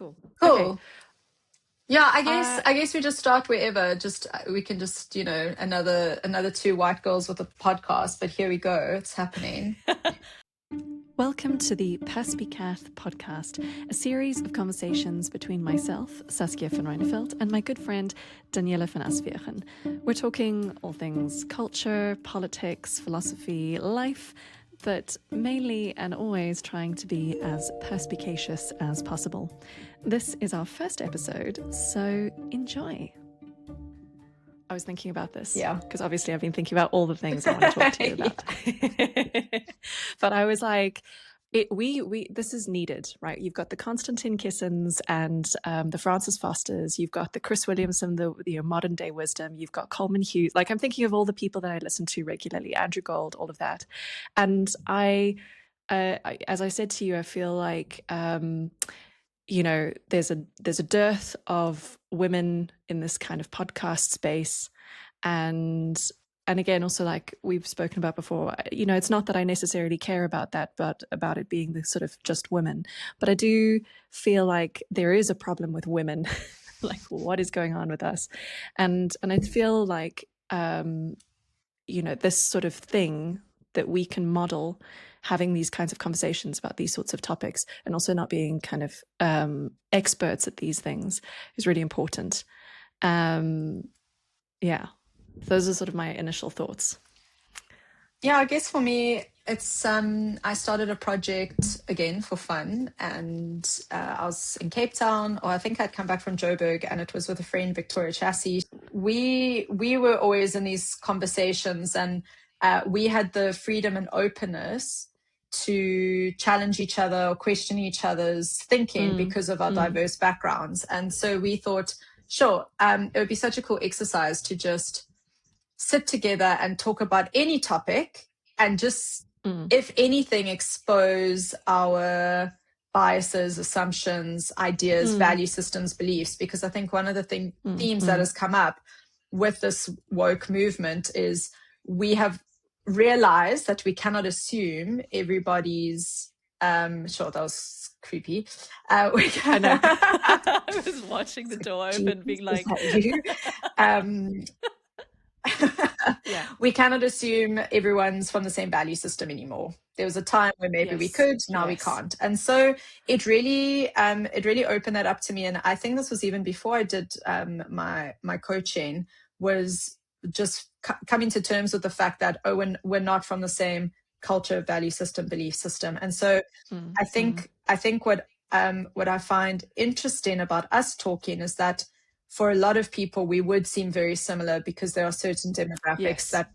Cool. Cool. Okay. Yeah, I guess we just start wherever. We can just, another two white girls with a podcast. But here we go. It's happening. Welcome to the Perspicaz Podcast, a series of conversations between myself, Saskia van Ryneveld, and my good friend Daniela van Aswegen. We're talking all things culture, politics, philosophy, life, but mainly and always trying to be as perspicacious as possible. This is our first episode, so enjoy. I was thinking about this, because obviously I've been thinking about all the things I want to talk to you about. But I was like, this is needed, right? You've got the Konstantin Kissens and the Francis Fosters. You've got the Chris Williamson, the modern day wisdom. You've got Coleman Hughes. Like, I'm thinking of all the people that I listen to regularly, Andrew Gold, all of that. And I as I said to you, I feel like there's a dearth of women in this kind of podcast space, and again, also, like we've spoken about before, it's not that I necessarily care about that, but about it being the sort of just women. But I do feel like there is a problem with women. Like, what is going on with us? And I feel like this sort of thing that we can model, having these kinds of conversations about these sorts of topics, and also not being kind of experts at these things, is really important. Those are sort of my initial thoughts. Yeah, I guess for me, it's I started a project again for fun, and I was in Cape Town, or I think I'd come back from Joburg, and it was with a friend, Victoria Chassis. We were always in these conversations, and we had the freedom and openness to challenge each other or question each other's thinking because of our diverse backgrounds. And so we thought, sure, it would be such a cool exercise to just sit together and talk about any topic, and just, if anything, expose our biases, assumptions, ideas, value systems, beliefs. Because I think one of the themes that has come up with this woke movement is we have realized that we cannot assume everybody's sure, that was creepy. I know. I was watching the door open, being like, you? We cannot assume everyone's from the same value system anymore. There was a time where maybe we could, now we can't. And so it really opened that up to me. And I think this was even before I did my coaching, was just coming to terms with the fact that, we're not from the same culture, value system, belief system. And so I think what I find interesting about us talking is that for a lot of people, we would seem very similar because there are certain demographics that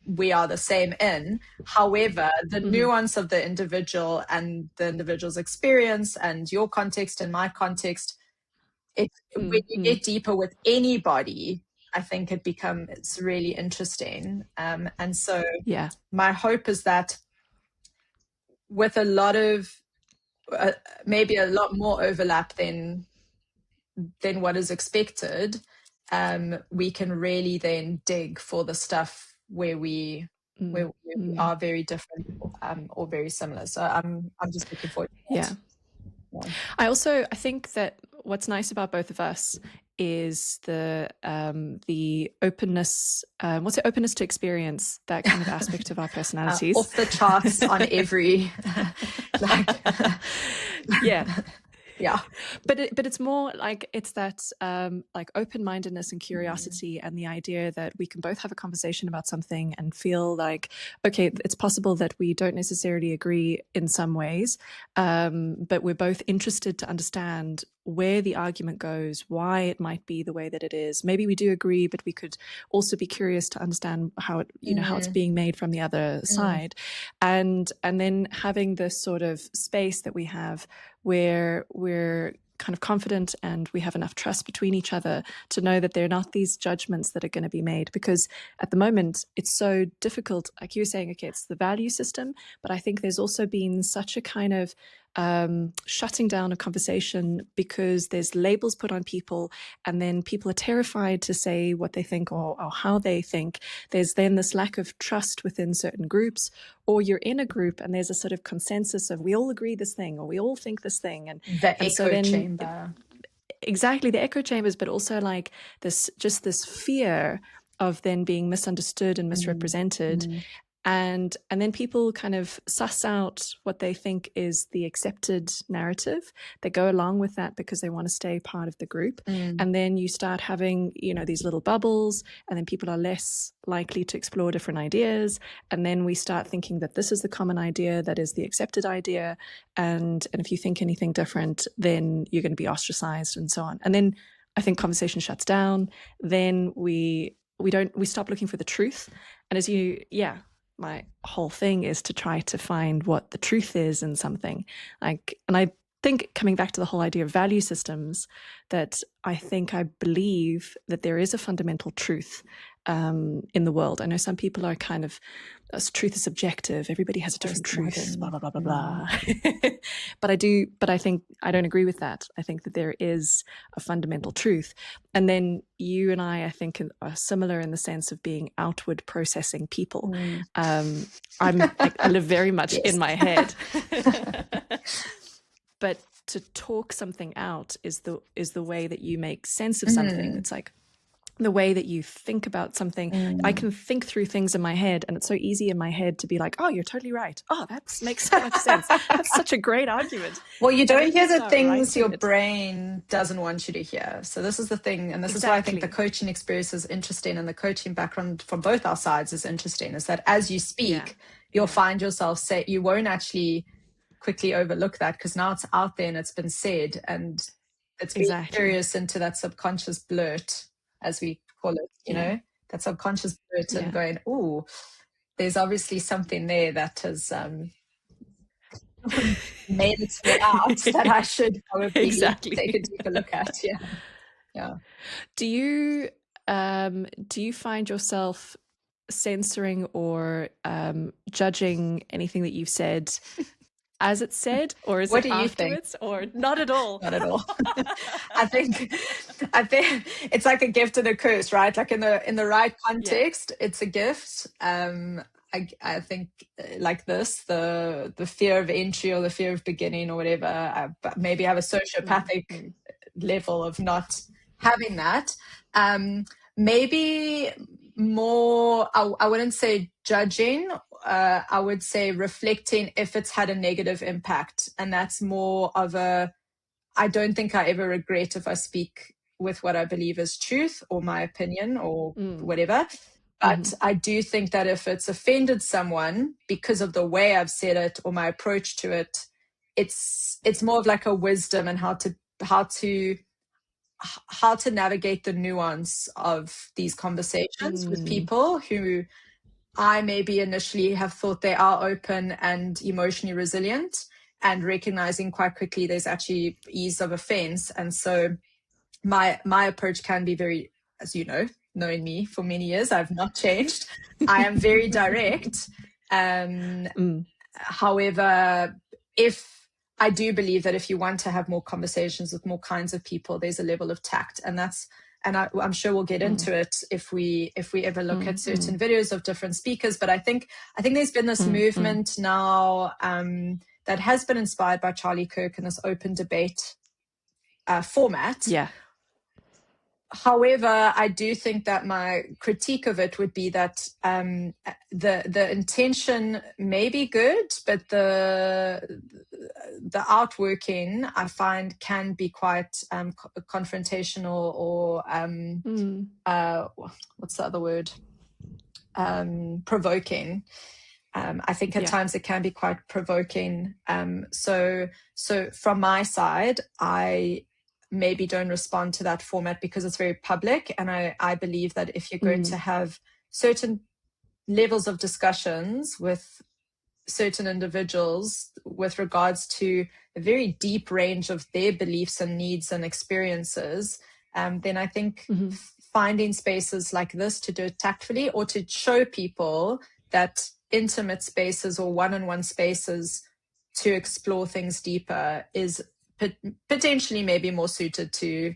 we are the same in. However, the nuance of the individual and the individual's experience and your context and my context, when you get deeper with anybody, I think it's really interesting. And so my hope is that with a lot of, maybe a lot more overlap than what is expected, we can really then dig for the stuff where we are very different or very similar. So I'm just looking forward to that. I think that what's nice about both of us is the openness. What's it? Openness to experience, that kind of aspect of our personalities. Off the charts on every Yeah. But it's more like, it's that like open-mindedness and curiosity, and the idea that we can both have a conversation about something and feel like, okay, it's possible that we don't necessarily agree in some ways, but we're both interested to understand where the argument goes, why it might be the way that it is. Maybe we do agree, but we could also be curious to understand how it, how it's being made from the other side. And then having this sort of space that we have where we're kind of confident and we have enough trust between each other to know that they're not these judgments that are going to be made. Because at the moment, it's so difficult. Like you were saying, okay, it's the value system, but I think there's also been such a kind of shutting down a conversation because there's labels put on people, and then people are terrified to say what they think or how they think. There's then this lack of trust within certain groups, or you're in a group and there's a sort of consensus of we all agree this thing or we all think this thing, and the and echo so then chamber. Exactly, the echo chambers, but also like this fear of then being misunderstood and misrepresented. And then people kind of suss out what they think is the accepted narrative. They go along with that because they want to stay part of the group. And then you start having, these little bubbles, and then people are less likely to explore different ideas. And then we start thinking that this is the common idea, that is the accepted idea. And if you think anything different, then you're going to be ostracized and so on. And then I think conversation shuts down. Then we stop looking for the truth. And my whole thing is to try to find what the truth is in something. And I think, coming back to the whole idea of value systems, that I believe that there is a fundamental truth in the world. I know some people are kind of, truth is subjective. Everybody has a different truth, blah, blah, blah, blah, blah. But I think I don't agree with that. I think that there is a fundamental truth. And then you and I think, are similar in the sense of being outward processing people. I live very much in my head. But to talk something out is the way that you make sense of something. It's like the way that you think about something. I can think through things in my head, and it's so easy in my head to be like, oh, you're totally right. Oh, that makes so much sense. That's such a great argument. Well, you don't hear the things your brain doesn't want you to hear. So this is the thing, and this is why I think the coaching experience is interesting, and the coaching background from both our sides is interesting, is that as you speak, you'll find yourself say, you won't actually quickly overlook that, because now it's out there and it's been said, and it's being curious into that subconscious blurt, as we call it, that subconscious blurt, and going, oh, there's obviously something there that has made its way out that I should probably take a deeper look at. Do you find yourself censoring or judging anything that you've said as it's said, or is it afterwards, or not at all? Not at all. I think it's like a gift and a curse, right? Like in the right context, it's a gift. I think like this, the fear of entry or the fear of beginning or whatever, maybe have a sociopathic level of not having that. Maybe more, I wouldn't say judging, I would say reflecting if it's had a negative impact. And that's more of I don't think I ever regret if I speak with what I believe is truth or my opinion or whatever. But I do think that if it's offended someone because of the way I've said it or my approach to it, it's more of like a wisdom and how to navigate the nuance of these conversations with people who I maybe initially have thought they are open and emotionally resilient, and recognizing quite quickly there's actually ease of offense. And so my approach can be very, as you know, knowing me for many years, I've not changed. I am very direct. However, I do believe that if you want to have more conversations with more kinds of people, there's a level of tact, and I'm sure we'll get into it if we ever look at certain videos of different speakers. But I think there's been this movement now that has been inspired by Charlie Kirk and this open debate format. Yeah. However, I do think that my critique of it would be that the intention may be good, but the outworking I find can be quite confrontational or what's the other word? Provoking. I think at times it can be quite provoking. So from my side, I maybe don't respond to that format because it's very public. And I believe that if you're going to have certain levels of discussions with certain individuals with regards to a very deep range of their beliefs and needs and experiences, then I think finding spaces like this to do it tactfully, or to show people that intimate spaces or one-on-one spaces to explore things deeper is potentially maybe more suited to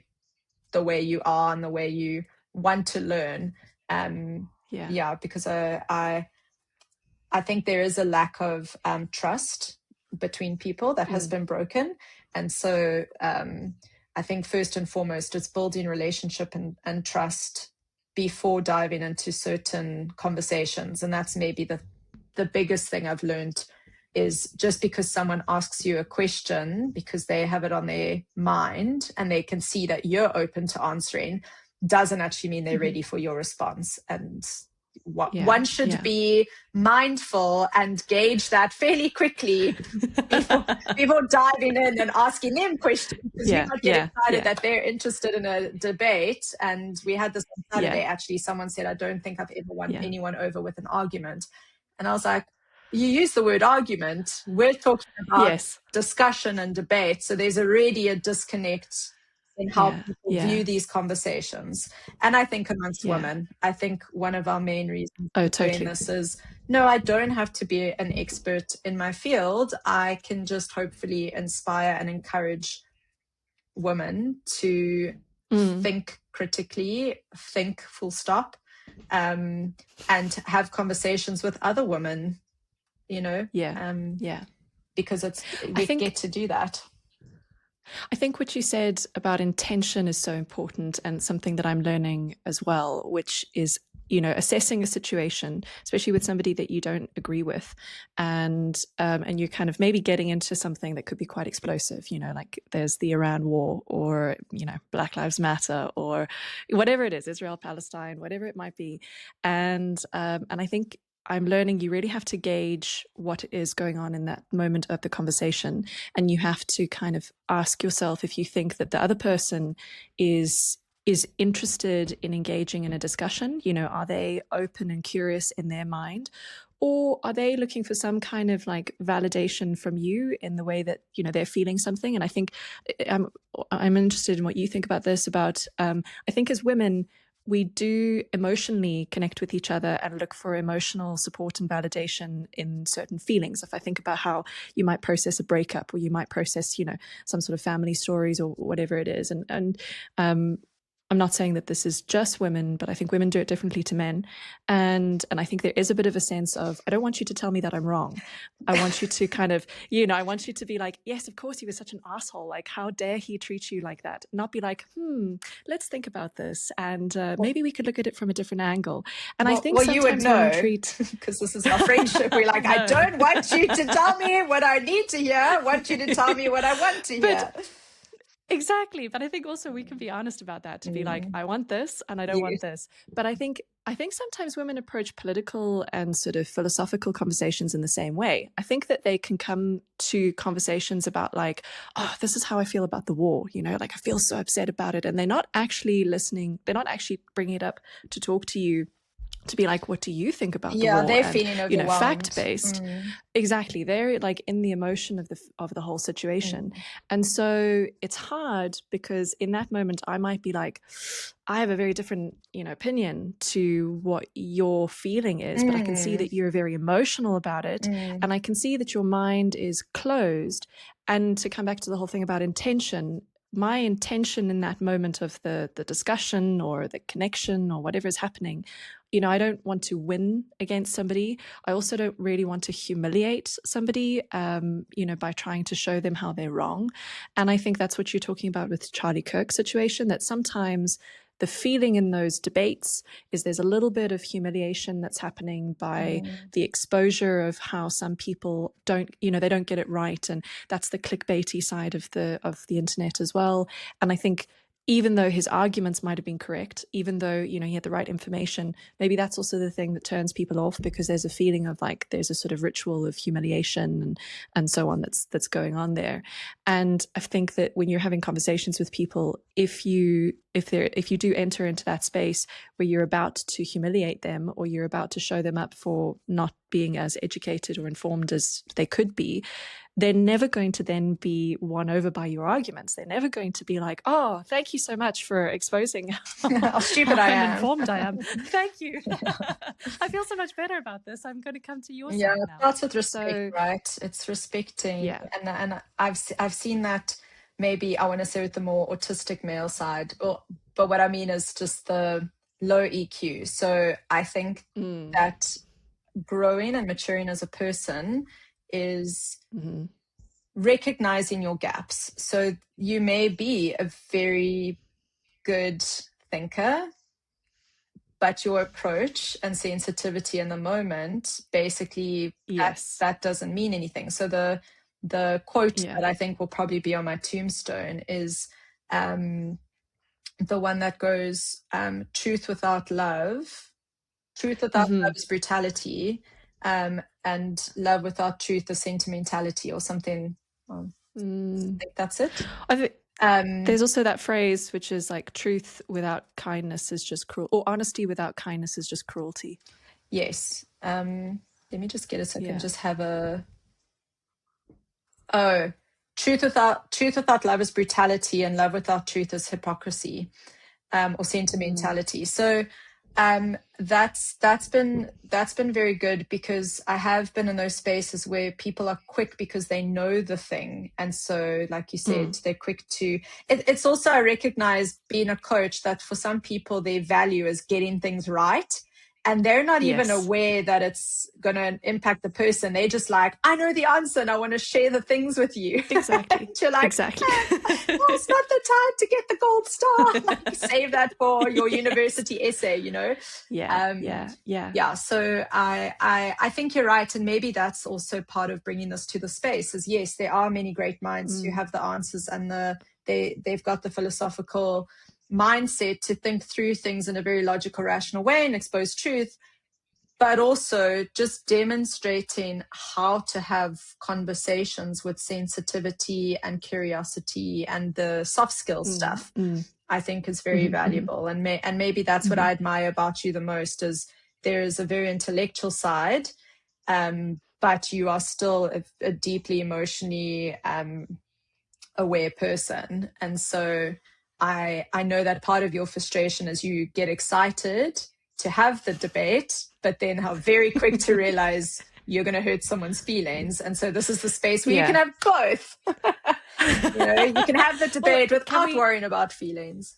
the way you are and the way you want to learn. Because I think there is a lack of trust between people that has been broken. And so I think first and foremost, it's building relationship and trust before diving into certain conversations. And that's maybe the biggest thing I've learned, is just because someone asks you a question because they have it on their mind and they can see that you're open to answering, doesn't actually mean they're ready for your response. And one should be mindful and gauge that fairly quickly before diving in and asking them questions, because you might get excited that they're interested in a debate. And we had this on Saturday, actually. Someone said, I don't think I've ever won anyone over with an argument. And I was like, you use the word argument. We're talking about discussion and debate. So there's already a disconnect in how people view these conversations. And I think amongst women, I think one of our main reasons for doing this is, no, I don't have to be an expert in my field. I can just hopefully inspire and encourage women to think critically, think full stop, and have conversations with other women, because we get to do that. I think what you said about intention is so important, and something that I'm learning as well, which is, assessing a situation, especially with somebody that you don't agree with, and you're kind of maybe getting into something that could be quite explosive, like there's the Iran war, or, Black Lives Matter, or whatever it is, Israel, Palestine, whatever it might be. And I think I'm learning you really have to gauge what is going on in that moment of the conversation. And you have to kind of ask yourself if you think that the other person is interested in engaging in a discussion. Are they open and curious in their mind? Or are they looking for some kind of like validation from you in the way that, they're feeling something? And I think I'm interested in what you think about this, about, I think as women, we do emotionally connect with each other and look for emotional support and validation in certain feelings. If I think about how you might process a breakup, or you might process, some sort of family stories or whatever it is. And I'm not saying that this is just women, but I think women do it differently to men. And I think there is a bit of a sense of, I don't want you to tell me that I'm wrong. I want you to kind of, I want you to be like, yes, of course he was such an asshole. Like, how dare he treat you like that? Not be like, let's think about this. And maybe we could look at it from a different angle. And I think sometimes you would know, treat, because this is our friendship. We're like, I don't want you to tell me what I need to hear. I want you to tell me what I want to hear. Exactly. But I think also we can be honest about that, to be like, I want this and I don't want this. But I think sometimes women approach political and sort of philosophical conversations in the same way. I think that they can come to conversations about like, oh, this is how I feel about the war, like I feel so upset about it. And they're not actually listening. They're not actually bringing it up to talk to you, to be like, what do you think about the war? Yeah, they're feeling overwhelmed. Fact-based. Exactly. They're like in the emotion of the whole situation. And so it's hard, because in that moment I might be like, I have a very different, opinion to what your feeling is, but I can see that you're very emotional about it. And I can see that your mind is closed. And to come back to the whole thing about intention, my intention in that moment of the discussion or the connection or whatever is happening, I don't want to win against somebody. I also don't really want to humiliate somebody, by trying to show them how they're wrong. And I think that's what you're talking about with Charlie Kirk's situation, that sometimes the feeling in those debates is there's a little bit of humiliation that's happening by the exposure of how some people don't, they don't get it right. And that's the clickbaity side of the internet as well. And I think even though his arguments might have been correct, even though, he had the right information, maybe that's also the thing that turns people off, because there's a feeling of like, there's a sort of ritual of humiliation and so on that's going on there. And I think that when you're having conversations with people, if you do enter into that space where you're about to humiliate them, or you're about to show them up for not being as educated or informed as they could be, they're never going to then be won over by your arguments. They're never going to be like, oh, thank you so much for exposing how stupid I am. Informed I am. Thank you. I feel so much better about this. I'm going to come to your side now. That's with respect, right? It's respecting. And I've seen that, maybe I want to say with the more autistic male side, but what I mean is just the low EQ. So I think that growing and maturing as a person is recognizing your gaps. So you may be a very good thinker, but your approach and sensitivity in the moment, basically, that doesn't mean anything. So the quote that I think will probably be on my tombstone is the one that goes, truth without love is brutality, and love without truth is sentimentality, or something. I think that's it. I think there's also that phrase which is like, truth without kindness is just cruel, or honesty without kindness is just cruelty. Yes. Let me just get a second. Just have truth without love is brutality, and love without truth is hypocrisy, or sentimentality. So that's been very good, because I have been in those spaces where people are quick because they know the thing, and so, like you said, they're quick to it's also, I recognize, being a coach, that for some people their value is getting things right, and they're not even aware that it's going to impact the person. They're just like, I know the answer and I want to share the things with you. Exactly. You're like, exactly. It's not the time to get the gold star. Like, save that for your university essay, you know? Yeah. So I think you're right. And maybe that's also part of bringing this to the space, is yes, there are many great minds who have the answers, and they've got the philosophical mindset to think through things in a very logical, rational way and expose truth, but also just demonstrating how to have conversations with sensitivity and curiosity and the soft skill stuff. I think is very valuable, and maybe that's what I admire about you the most, is there is a very intellectual side, but you are still a deeply emotionally aware person, and so I know that part of your frustration is you get excited to have the debate, but then how very quick to realize you're going to hurt someone's feelings. And so this is the space where you can have both. You can have the debate without worrying about feelings.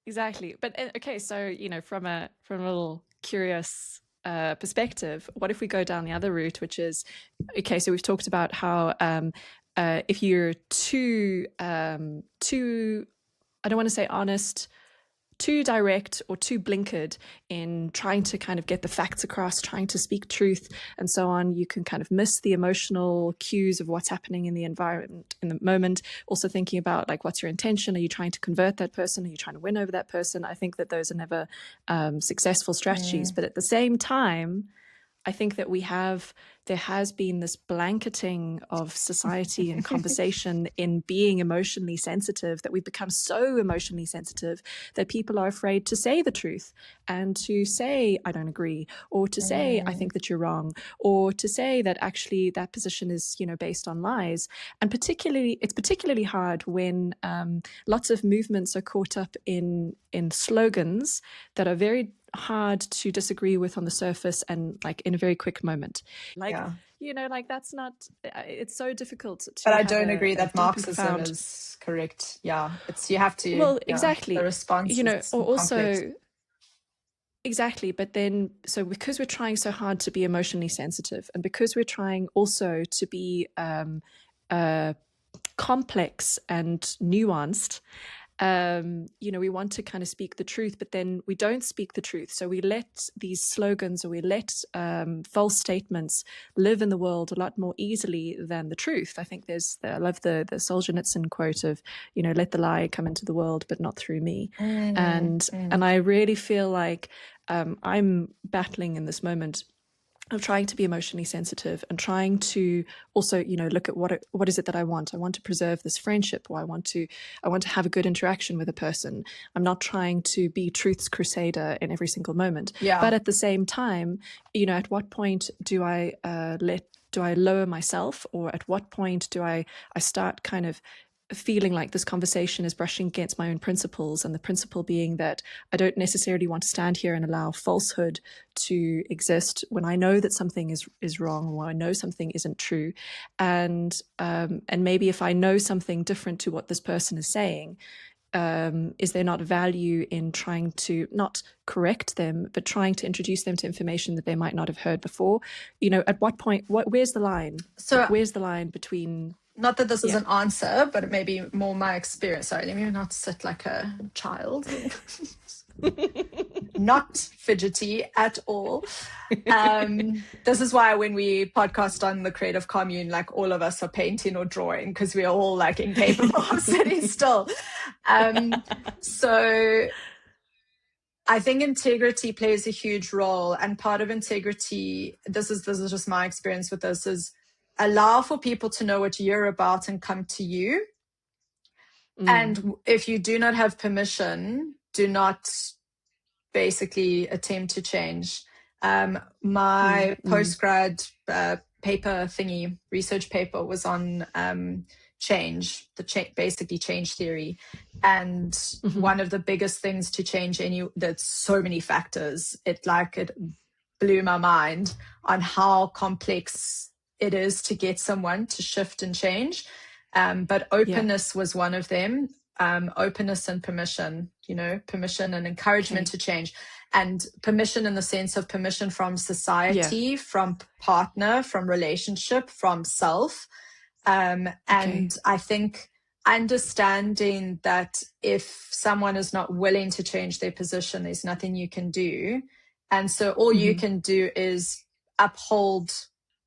Exactly. But okay, so, from a little curious perspective, what if we go down the other route, which is, okay, so we've talked about how if you're too I don't want to say honest, too direct or too blinkered in trying to kind of get the facts across, trying to speak truth and so on, you can kind of miss the emotional cues of what's happening in the environment in the moment. Also thinking about, like, what's your intention? Are you trying to convert that person? Are you trying to win over that person? I think that those are never successful strategies. But at the same time, I think that there has been this blanketing of society and conversation in being emotionally sensitive, that we've become so emotionally sensitive that people are afraid to say the truth and to say, I don't agree, or to say, I think that you're wrong, or to say that actually that position is, based on lies. And it's particularly hard when lots of movements are caught up in slogans that are very hard to disagree with on the surface and, like, in a very quick moment. That's not, it's so difficult to. But I don't agree that Marxism is correct. You have to. Well, exactly. The response is or also complex. Exactly. But then, so because we're trying so hard to be emotionally sensitive, and because we're trying also to be complex and nuanced, we want to kind of speak the truth, but then we don't speak the truth. So we let these slogans, or we let false statements live in the world a lot more easily than the truth. I think I love the Solzhenitsyn quote of, let the lie come into the world, but not through me. And I really feel like I'm battling in this moment of trying to be emotionally sensitive and trying to also, look at what is it that I want. I want to preserve this friendship, or I want to have a good interaction with a person. I'm not trying to be truth's crusader in every single moment. But at the same time, at what point do I let lower myself, or at what point do I start kind of feeling like this conversation is brushing against my own principles, and the principle being that I don't necessarily want to stand here and allow falsehood to exist when I know that something is wrong, or I know something isn't true, and maybe if I know something different to what this person is saying, is there not value in trying to not correct them, but trying to introduce them to information that they might not have heard before? At what point, where's the line? So where's the line between... Not that this is an answer, but it may be more my experience. Sorry, let me not sit like a child. Not fidgety at all. This is why when we podcast on the creative commune, like all of us are painting or drawing because we are all like incapable of sitting still. So I think integrity plays a huge role, and part of integrity, this is just my experience with this, is allow for people to know what you're about and come to you. And if you do not have permission, do not basically attempt to change. My postgrad paper thingy, research paper, was on change, basically change theory. And one of the biggest things to change there's so many factors. It blew my mind on how complex it is to get someone to shift and change. But openness was one of them. Openness and permission, permission and encouragement to change, and permission in the sense of permission from society, from partner, from relationship, from self. And I think understanding that if someone is not willing to change their position, there's nothing you can do. And so all you can do is uphold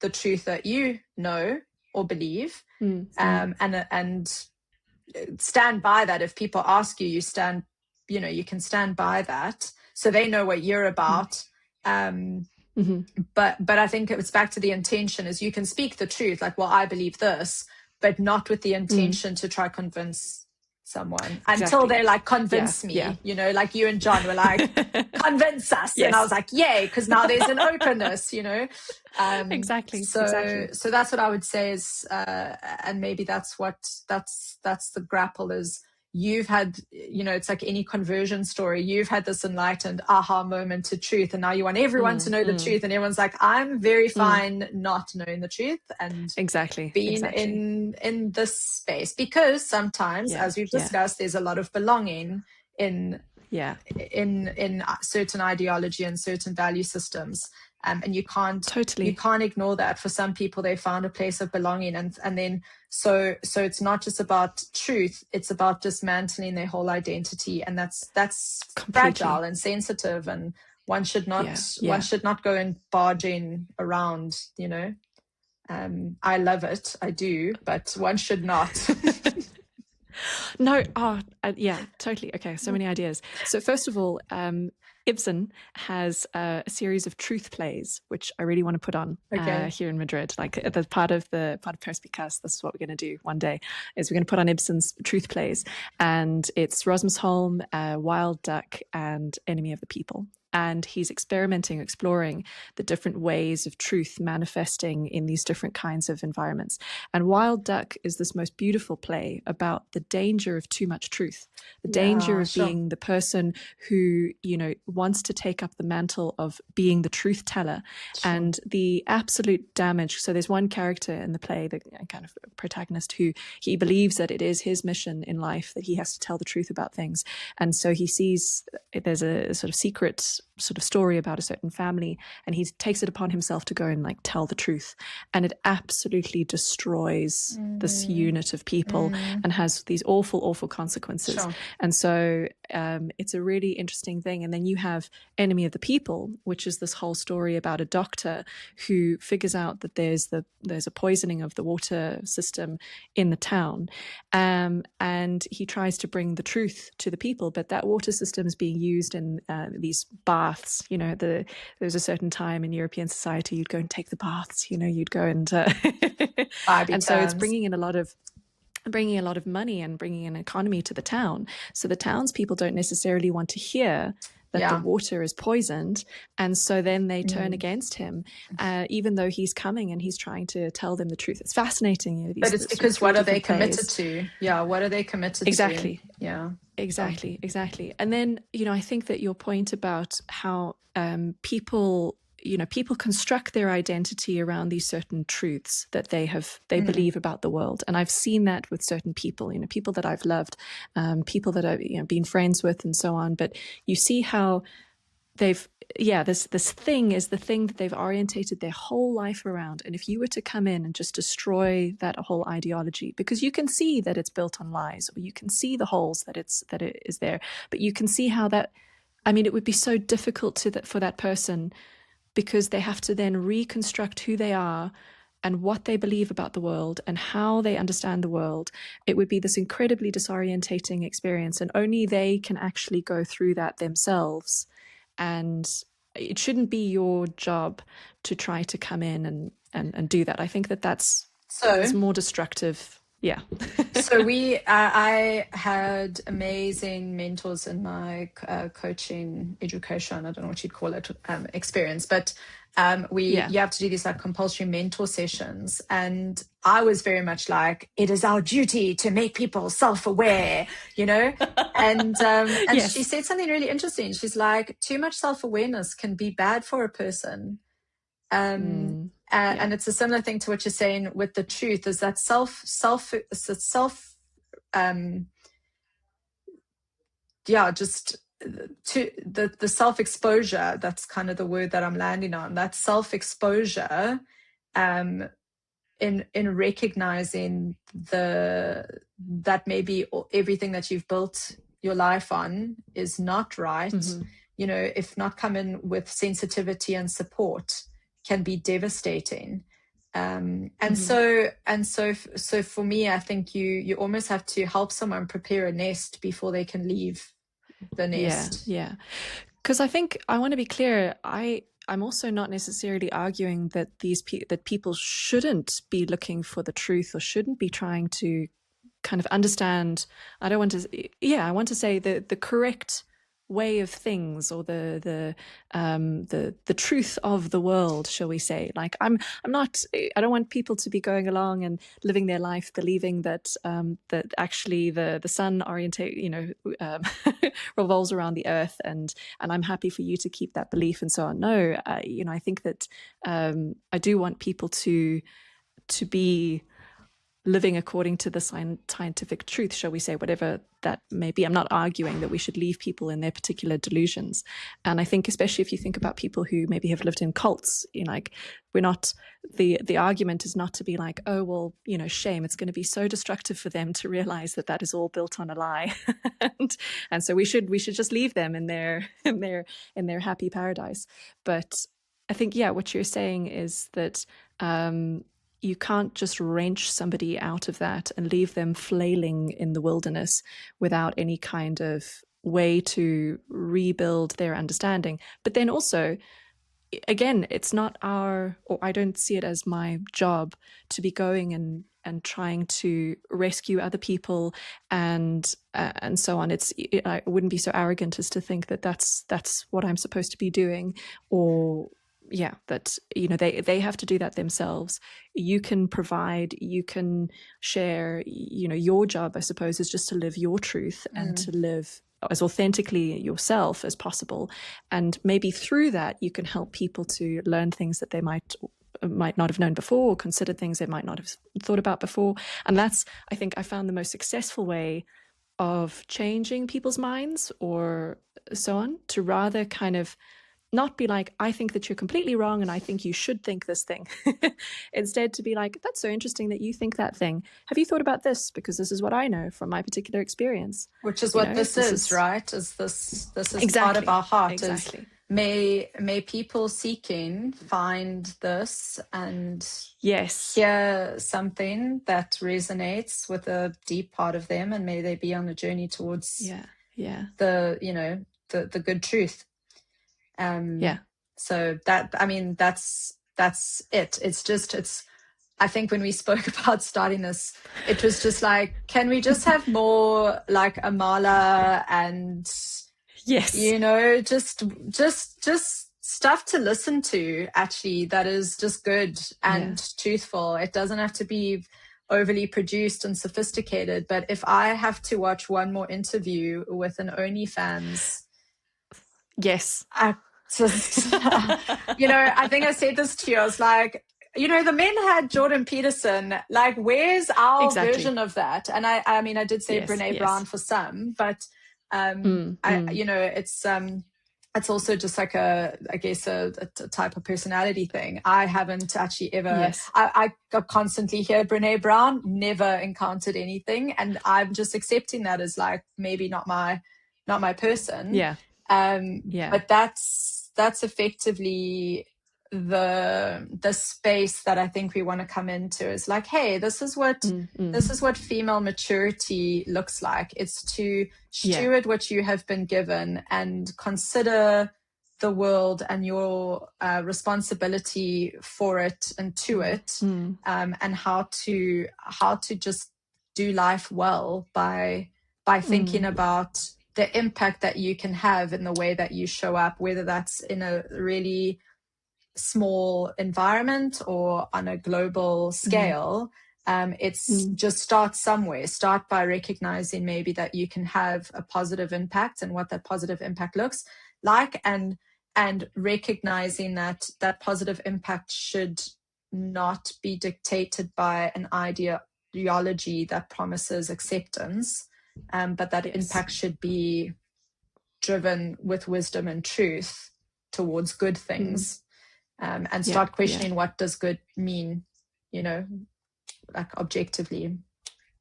the truth that you know or believe, and stand by that. If people ask you, you can stand by that, so they know what you're about. But I think it's back to the intention, is you can speak the truth, like, well, I believe this, but not with the intention to try convince someone until they're like, convince me, like you and John were like, convince us. And I was like, yay, because now there's an openness, Exactly. So that's what I would say is, and maybe that's the grapple is, you've had, it's like any conversion story. You've had this enlightened aha moment to truth, and now you want everyone to know the truth, and everyone's like, I'm very fine not knowing the truth and being in this space, because sometimes, as we've discussed, there's a lot of belonging in certain ideology and certain value systems. And you can't ignore that. For some people, they found a place of belonging, and then so it's not just about truth; it's about dismantling their whole identity, and that's fragile and sensitive, and one should not go and barging around. I love it, I do, but one should not. No, totally. Okay, so many ideas. So first of all, Ibsen has a series of truth plays, which I really want to put on here in Madrid. Like, as part of Perspicaz, this is what we're going to do one day, is we're going to put on Ibsen's truth plays. And it's Rosmersholm, Wild Duck, and Enemy of the People. And he's exploring the different ways of truth manifesting in these different kinds of environments. And Wild Duck is this most beautiful play about the danger of too much truth, the danger of being the person who, wants to take up the mantle of being the truth teller, and the absolute damage. So there's one character in the play, the kind of protagonist, who he believes that it is his mission in life that he has to tell the truth about things. And so he sees there's a sort of secret sort of story about a certain family, and he takes it upon himself to go and like tell the truth, and it absolutely destroys this unit of people and has these awful consequences. And so it's a really interesting thing. And then you have Enemy of the People, which is this whole story about a doctor who figures out that there's a poisoning of the water system in the town, and he tries to bring the truth to the people, but that water system is being used in these baths. There was a certain time in European society you'd go and take the baths. You'd go and and so it's bringing in a lot of money and bringing an economy to the town. So the townspeople don't necessarily want to hear that the water is poisoned. And so then they turn against him, even though he's coming and he's trying to tell them the truth. It's fascinating. But it's because what are they committed to? Yeah, what are they committed to? Exactly. Yeah. Exactly. And then, I think that your point about how people construct their identity around these certain truths that they believe about the world. And I've seen that with certain people, people that I've loved, people that I've been friends with and so on. But you see how this thing is the thing that they've orientated their whole life around. And if you were to come in and just destroy that whole ideology, because you can see that it's built on lies, or you can see the holes that it is there, but you can see how that, it would be so difficult for that person, because they have to then reconstruct who they are and what they believe about the world and how they understand the world. It would be this incredibly disorientating experience, and only they can actually go through that themselves. And it shouldn't be your job to try to come in and do that. I think that's more destructive. Yeah. So I had amazing mentors in my coaching education, I don't know what you'd call it, experience, but you have to do these like compulsory mentor sessions. And I was very much like, it is our duty to make people self-aware, and yes. She said something really interesting. She's like, too much self-awareness can be bad for a person. And it's a similar thing to what you're saying with the truth, is that the self-exposure. That's kind of the word that I'm landing on, that self-exposure, in recognizing that maybe everything that you've built your life on is not right. If not come in with sensitivity and support, can be devastating. So for me, I think you almost have to help someone prepare a nest before they can leave the nest. Yeah. Because I think I want to be clear. I'm also not necessarily arguing that that people shouldn't be looking for the truth or shouldn't be trying to kind of understand. I want to say the correct way of things, or the truth of the world, shall we say. Like I don't want people to be going along and living their life believing that that actually the sun revolves around the earth, and I'm happy for you to keep that belief and so on. No, I think that I do want people to be living according to the scientific truth, shall we say, whatever that may be. I'm not arguing that we should leave people in their particular delusions. And I think, especially if you think about people who maybe have lived in cults, we're not, the argument is not to be like, oh, well, shame. It's going to be so destructive for them to realize that is all built on a lie. and so we should just leave them in their happy paradise. But I think, what you're saying is that, you can't just wrench somebody out of that and leave them flailing in the wilderness without any kind of way to rebuild their understanding. But then also, again, it's not or I don't see it as my job to be going and trying to rescue other people and so on. I wouldn't be so arrogant as to think that that's what I'm supposed to be doing, or that they have to do that themselves. You can provide, you can share. Your job, I suppose, is just to live your truth and to live as authentically yourself as possible. And maybe through that, you can help people to learn things that they might not have known before, or consider things they might not have thought about before. And that's, I think, I found the most successful way of changing people's minds or so on, to rather kind of not be like, I think that you're completely wrong and I think you should think this thing. Instead, to be like, that's so interesting that you think that thing. Have you thought about this? Because this is what I know from my particular experience. Which is what this is, right? This is exactly, part of our heart. Exactly. Is, may people seeking find this and hear something that resonates with a deep part of them, and may they be on a journey towards the good truth. So that, that's it. It's I think when we spoke about starting this, it was just like, can we just have more like Amala and Yes. Just stuff to listen to, actually, that is just good and truthful. It doesn't have to be overly produced and sophisticated, but if I have to watch one more interview with an OnlyFans, I just, I think I said this to you. I was like, the men had Jordan Peterson. Like, where's our version of that? And I mean, I did say Brene Brown for some, but it's also just like a type of personality thing. I haven't actually ever, I constantly hear Brene Brown, never encountered anything. And I'm just accepting that as like, maybe not my person. But that's effectively the space that I think we want to come into, is like, hey, this is what female maturity looks like. It's to steward what you have been given and consider the world and your responsibility for it and to it, and how to just do life well by thinking about the impact that you can have in the way that you show up, whether that's in a really small environment or on a global scale. Just start somewhere. Start by recognizing maybe that you can have a positive impact and what that positive impact looks like, and recognizing that positive impact should not be dictated by an ideology that promises acceptance, but that impact should be driven with wisdom and truth towards good things. And start questioning what does good mean, like objectively.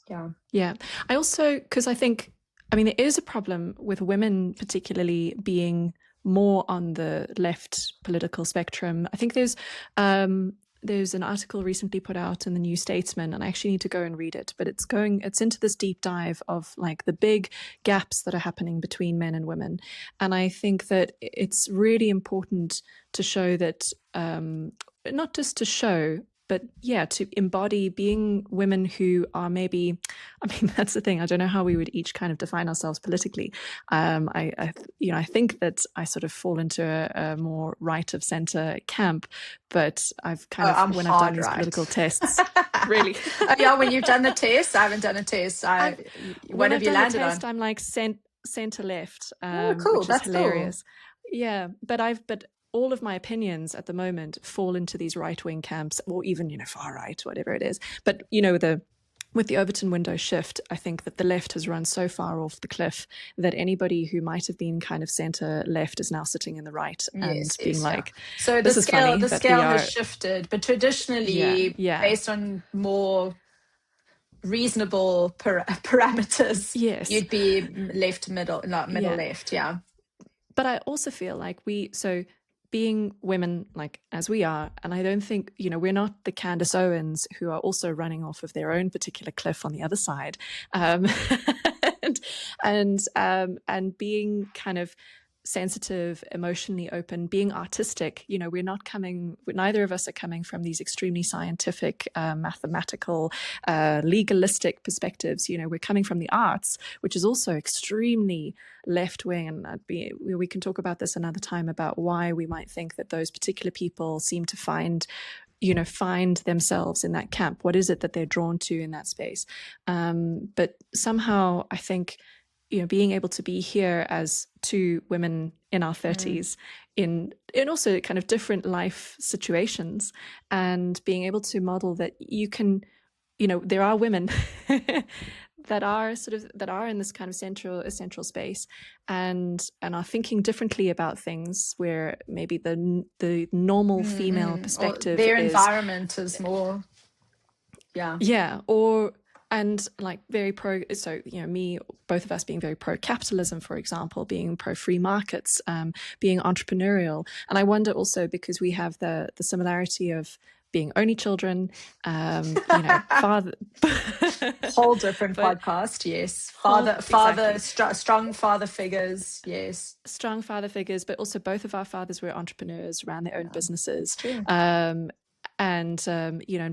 I also, because I think, there is a problem with women particularly being more on the left political spectrum. I think there's an article recently put out in the New Statesman, and I actually need to go and read it, but it's into this deep dive of like the big gaps that are happening between men and women. And I think that it's really important to show that, not just to show, but to embody being women who are maybe, that's the thing. I don't know how we would each kind of define ourselves politically. I think that I sort of fall into a more right of center camp, but I've kind of, when I've done these political tests, really. When you've done the test, I haven't done a test. What have you landed on? I'm like center left, cool. Which is hilarious. Cool. Yeah, but all of my opinions at the moment fall into these right-wing camps, or even, far right, whatever it is. But, with the Overton window shift, I think that the left has run so far off the cliff that anybody who might have been kind of center left is now sitting in the right and being like, so the scale has shifted, but traditionally based on more reasonable parameters, you'd be left middle, not middle left. But I also feel like being women, like as we are, and I don't think, we're not the Candace Owens who are also running off of their own particular cliff on the other side, and being kind of sensitive, emotionally open, being artistic. Neither of us are coming from these extremely scientific, mathematical, legalistic perspectives. We're coming from the arts, which is also extremely left-wing. And we can talk about this another time, about why we might think that those particular people seem to find themselves in that camp. What is it that they're drawn to in that space? But somehow I think, being able to be here as two women in our 30s in also kind of different life situations, and being able to model that you can, there are women that are in this kind of central space and are thinking differently about things, where maybe the normal female perspective, or their environment is more, and like very pro, so both of us being very pro capitalism, for example, being pro free markets, being entrepreneurial. And I wonder also, because we have the similarity of being only children, father. Whole different podcast, yes. Strong father figures, yes. Strong father figures, but also both of our fathers were entrepreneurs, ran their own businesses. True. And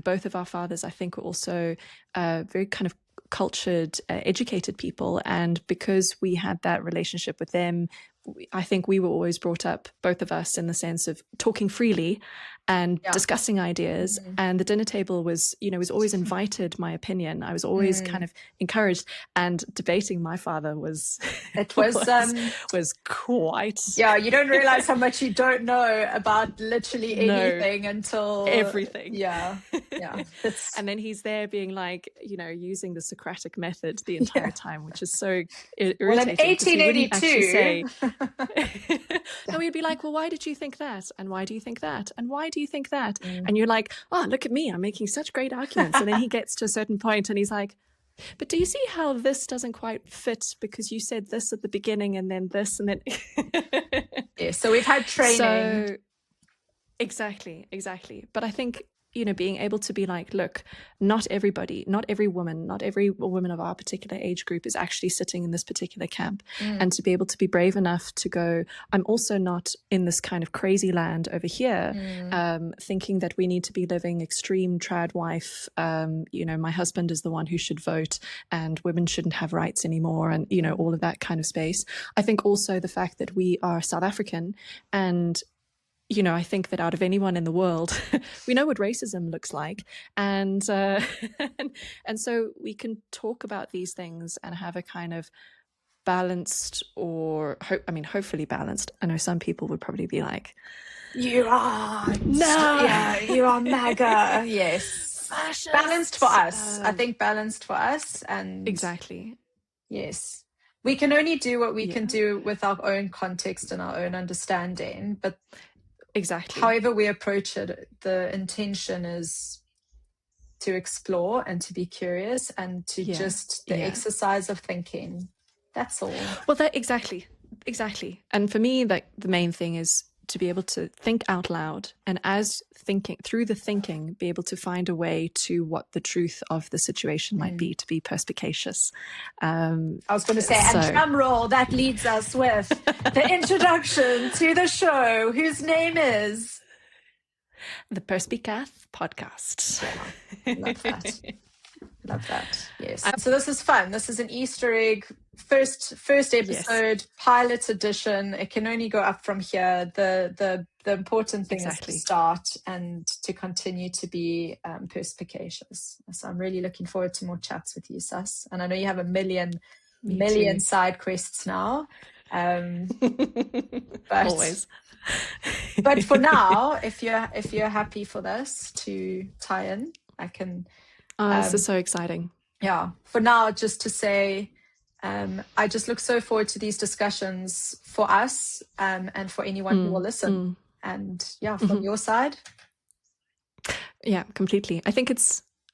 both of our fathers, I think, were also very kind of cultured, educated people. And because we had that relationship with them, I think we were always brought up, both of us, in the sense of talking freely and discussing ideas. And the dinner table was, was always invited my opinion. I was always kind of encouraged, and debating my father was quite. Yeah, you don't realize how much you don't know about literally anything until everything. Yeah. And then he's there being like, using the Socratic method the entire time, which is so irritating. Well, in 1882. No, he'd be like, well, why did you think that? And why do you think that? And why do you think that? And you're like, oh, look at me, I'm making such great arguments. And then he gets to a certain point and he's like, but do you see how this doesn't quite fit because you said this at the beginning and then this and then. Yeah, so we've had training. So, exactly. But I think, being able to be like, look, not every woman of our particular age group is actually sitting in this particular camp. And to be able to be brave enough to go, I'm also not in this kind of crazy land over here, thinking that we need to be living extreme trad wife. My husband is the one who should vote and women shouldn't have rights anymore. And, all of that kind of space. I think also the fact that we are South African, and I think that out of anyone in the world, we know what racism looks like. And and so we can talk about these things and have a kind of balanced, or hopefully balanced. I know some people would probably be like, you are MAGA. Yes. Fascist. Balanced for us. I think balanced for us. And exactly. Yes. We can only do what we can do with our own context and our own understanding. But exactly. However we approach it, the intention is to explore and to be curious and to just the exercise of thinking. That's all. Well, exactly. And for me, the main thing is to be able to think out loud, and through the thinking, be able to find a way to what the truth of the situation might be, to be perspicacious. I was going to say, and drum roll, that leads us with the introduction to the show, whose name is the Perspicaz Podcast. Yeah, love that. Yes. So this is fun. This is an Easter egg first episode, pilot edition. It can only go up from here. The important thing is to start and to continue to be perspicacious. So I'm really looking forward to more chats with you, Sas. And I know you have a million side quests now. But always. But for now, if you're happy for this to tie in, I can. This is so exciting. Yeah. For now, just to say, I just look so forward to these discussions for us and for anyone who will listen. And from your side. Yeah, completely. I think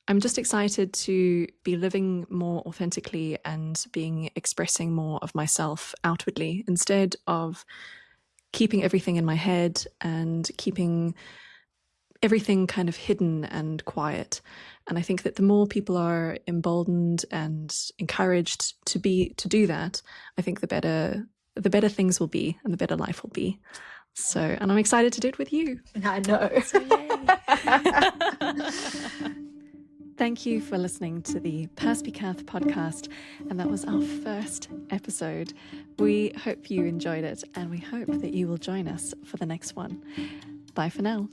I'm just excited to be living more authentically and expressing more of myself outwardly, instead of keeping everything in my head and keeping everything kind of hidden and quiet. And I think that the more people are emboldened and encouraged to do that, I think the better things will be and the better life will be. So, and I'm excited to do it with you. I know. So, yay. Thank you for listening to the Perspicaz Podcast, and that was our first episode. We hope you enjoyed it, and we hope that you will join us for the next one. Bye for now.